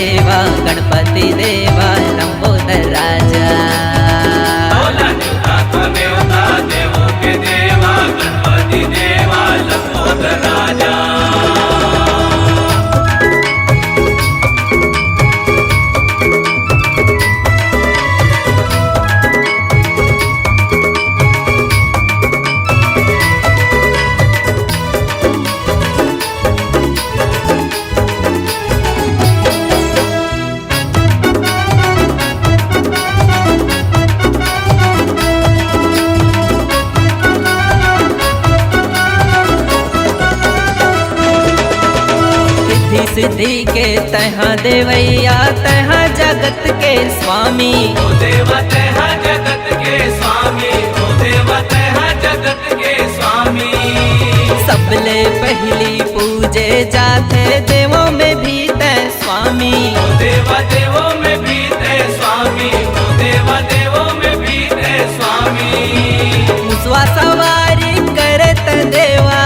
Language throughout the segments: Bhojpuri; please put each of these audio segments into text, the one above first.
देवा गणपति देवा लंबोदर राजा। तोला नेवता नेवता देवों के देवा गणपति देवा लंबोदर राजा। सिद्धि के तहाँ देवैया तहाँ जगत के स्वामी। ओ देवा तहाँ जगत के स्वामी, ओ देवा तहाँ जगत के स्वामी। सबले पहली पूजे जाते देवों में भी तय स्वामी। ओ देवा देवों में भी तय स्वामी, ओ देवा देवों में भी तय स्वामी। मुसवा सवारी करत देवा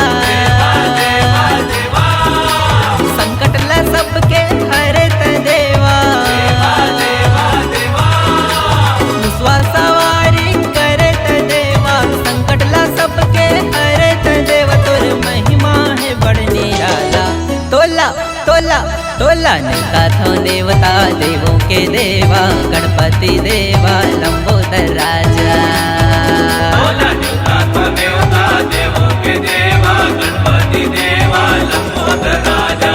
सबके हरत देवा। मुसवा सवारी करत देवा संकट ला सबके हरत देवा। तोर महिमा है बड़ निराला तोला तोला तोला निका थो देवता देवों के देवा गणपति देवा लंबोदर राजा। तोला नेवता देवों के देवा गणपति देवा लंबोदर राजा।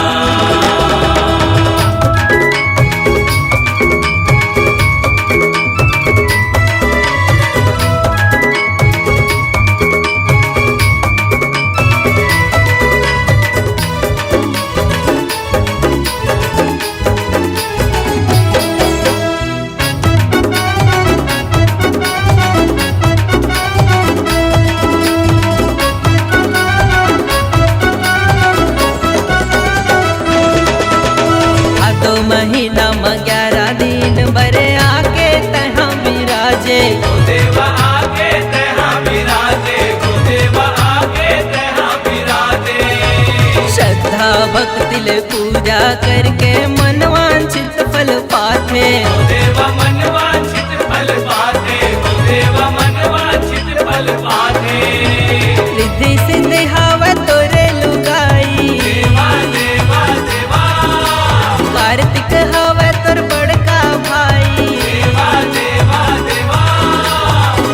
महीना में 11 दिन बरे आके तहाँ विराजे। ओ देवा आके तहाँ विराजे, ओ देवा आके तहाँ विराजे। श्रद्धा भक्ति ले पूजा करके मनवांछित फल पाते। ओ देवा मनवांछित फल पाते, ओ देवा मनवांछित फल पाते। रिद्धि सिद्धि हावा तोरे लुगाई। देवा देवा देवा कार्तिक हवा तोर बड़का भाई। देवा देवा देवा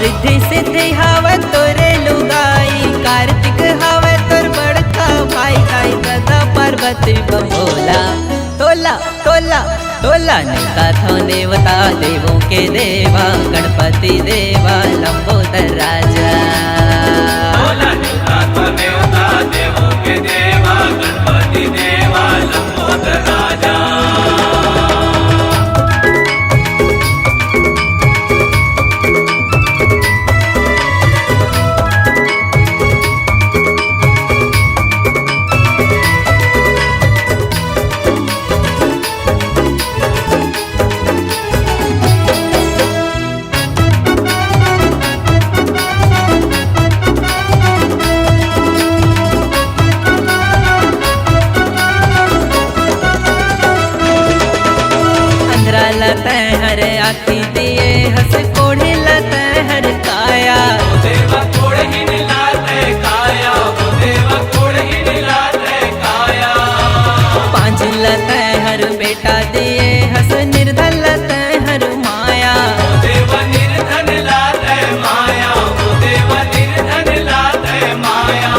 रिद्धि सिद्धि हवा तोरे लुगाई। कार्तिक हवा तोर बड़का भाई। ताई दादा पार्वती बमोला तोला तोला तोला निका थो देवता देवों के देवा गणपति देवा लंबोदर राजा। तोला नेवता देवों के देवा गणपति देवा लंबोदर राजा। हर आखी दिए हंस कोढ़ी लत हर काया। ओ देवा कोढ़ी लाते काया, ओ देवा कोढ़ी लाते काया। 5 लत हर बेटा दिए हंस निर्धन लत हर माया। ओ देवा निर्धन लाते माया, ओ देवा निर्धन लाते माया।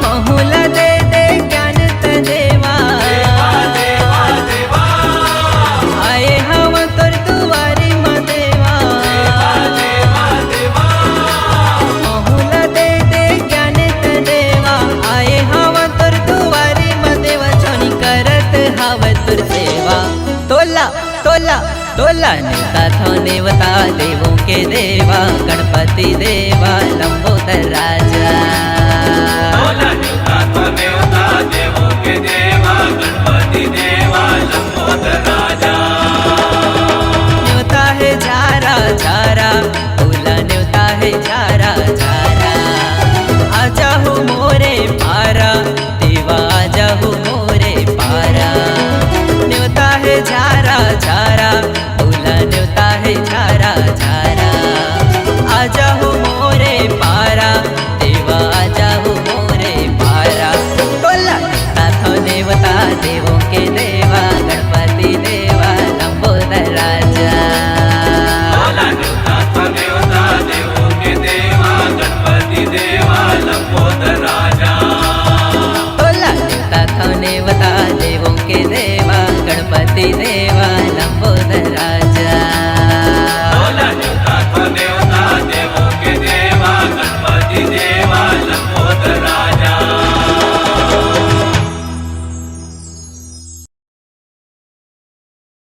बहुला दे दे ज्ञान त देवा। देवा देवा देवा आए हम तोर दुआरी म देवा। देवा देवा बहुला दे दे ज्ञान त देवा। आए हम तोर दुआरी म देवा। छोनी करत हव तुर सेवा तोला तोला तोला निका थो देवता देवों के देवा गणपति देवा लंबोदर राजा।